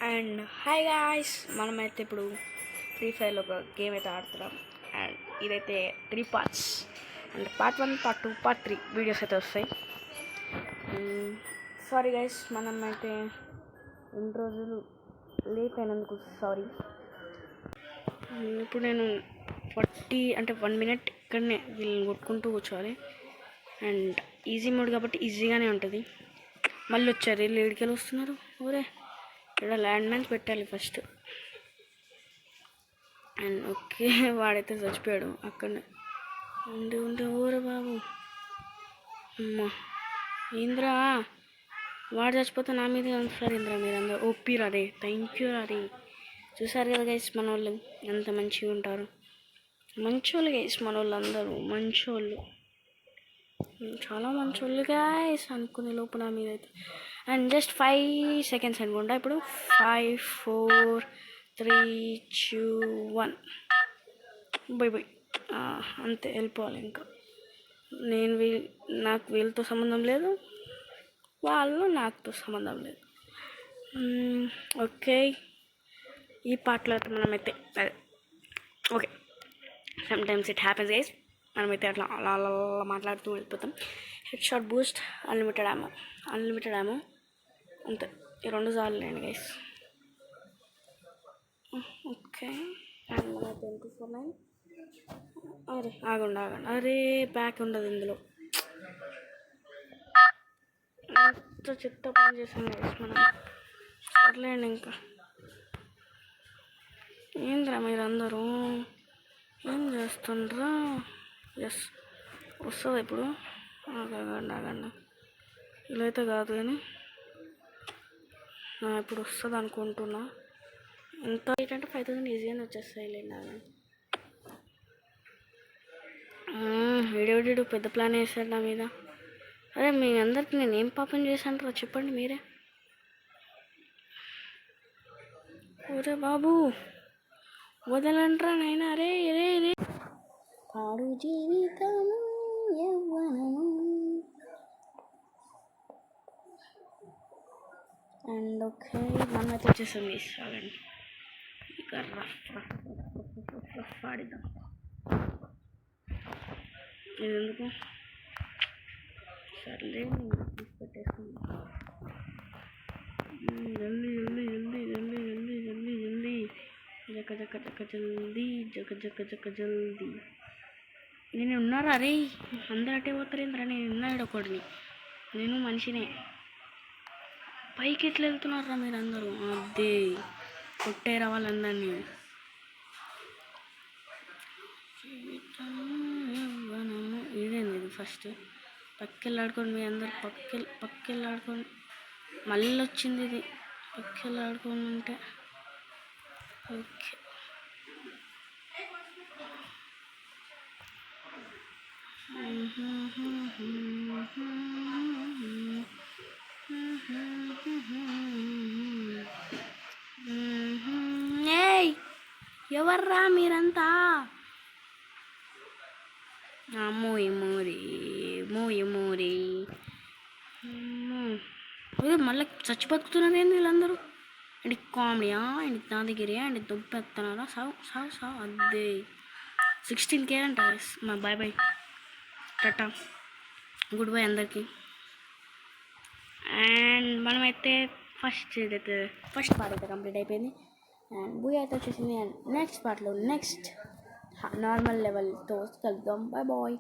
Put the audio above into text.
And hi guys, మనమైతే ఇప్పుడు free ఫైర్లో ఒక గేమ్ అయితే ఆడుతున్నాం. అండ్ ఇదైతే 3 parts, and part 1, part 2, part 3 videos అయితే వస్తాయి. సారీ గైస్, మనం అయితే 2 రోజులు లేట్ అయినందుకు సారీ. ఇప్పుడు నేను 1 మినిట్ ఇక్కడనే వీళ్ళని కొట్టుకుంటూ కూర్చోవాలి. అండ్ ఈజీ మోడ్ కాబట్టి ఈజీగానే ఉంటుంది. మళ్ళీ వచ్చారు వీళ్ళు, ఏడికెళ్ళి వస్తున్నారు. ఊరే ఇక్కడ ల్యాండ్ మైన్స్ పెట్టాలి ఫస్ట్. అండ్ ఓకే, వాడైతే చచ్చిపోయాడు అక్కడనే. ఉండి ఊరు బాబు, అమ్మా ఇంద్రా వాడు చచ్చిపోతే నా మీద సార్ ఇంద్రా, మీరందరూ ఒప్పి రారే. థ్యాంక్ యూ రారే. చూసారు కదా గైస్, మన వాళ్ళు ఎంత మంచిగా ఉంటారు. మంచోళ్ళు గైస్, మన వాళ్ళు అందరూ మంచోళ్ళు, చాలా మంచోళ్ళు గైస్ అనుకునే లోపు నా మీద అయితే. అండ్ జస్ట్ 5 సెకండ్స్ అనుకుంటా. ఇప్పుడు 5, 4, 3, 2, 1 బై అంతే, వెళ్ళిపోవాలి. ఇంకా నాకు వీళ్ళతో సంబంధం లేదు, వాళ్ళు నాతో సంబంధం లేదు. ఓకే, ఈ పాటలో అయితే మనమైతే అదే okay, sometimes it happens guys. మనమైతే అట్లా అలా అలా మాట్లాడుతూ వెళ్ళిపోతాం. హెడ్ షాట్ బూస్ట్, అన్లిమిటెడ్ ఆమో అంతే. ఈ 2 సార్లు గైస్. ఓకే, అండ్ మన 24/9. అరే ఆగండి, అరే బ్యాక్ ఉండదు ఇందులో. ఎంత చెత్త పని చేసాం గైస్ మనం. సర్లేండి, ఇంకా ఏంద్రా మీరందరూ ఏం చేస్తుండ్రా? ఎస్, వస్తుంది ఇప్పుడు. ఆగండి, ఇలా అయితే కాదు కానీ ఇప్పుడు వస్తుంది అనుకుంటున్నా. ఎంత ఏంటంటే 5000 ఈజీగానే వచ్చేస్తాయి లేండి. వీడియో పెద్ద ప్లాన్ వేసాడు నా మీద. అరే మీ అందరికి నేను ఏం పాపం చేశాను చెప్పండి మీరే. ఒరే బాబు వదలంట్రా నైనా. అరే రే రే పాడు జీవితము యవ్వనము. అండ్ ఓకే, మనమైతే వచ్చేసాం తీసుకోవాలండి. ఇక రఫ్ ఆడిద్దాం. ఇది ఎందుకు సర్లే, పెట్టేసుకుందాం. జల్దీ జక్క జల్దీ. నేను ఉన్నారా? అరే అందరు అటే పోతారేంద్రా, నేను ఉన్నాడు ఒకడిని, నేను మనిషినే. పైకి ఎట్లా వెళ్తున్నారా మీరు అందరూ? అదే కొట్టేరా వాళ్ళందరినీ. ఇదేంది ఇది? ఫస్ట్ పక్కెళ్ళాడుకోండి మీ అందరు, పక్కెళ్ళాడుకోండి. మళ్ళీ వచ్చింది ఇది, పక్కెళ్ళాడుకోండి అంటే. ఓకే, ఏయ్ ఎవర్రా మీరంతా? మోయి మళ్ళీ చచ్చి బతుకుతున్నారు ఏంది వీళ్ళందరూ? అండ్ కామెడీయా, అండ్ నా దగ్గరే అండ్ దొబ్బెత్తనారా. సావు అదే 16K అంట. మా బాయ్ టాటా, గుడ్ బై అందరికి. అండ్ మనమైతే ఫస్ట్ పార్ట్ అయితే కంప్లీట్ అయిపోయింది. అండ్ బూయ్ అయితే వచ్చేసింది. అండ్ నెక్స్ట్ పార్ట్లో నెక్స్ట్ నార్మల్ లెవెల్తో కలుద్దాం. బాయ్.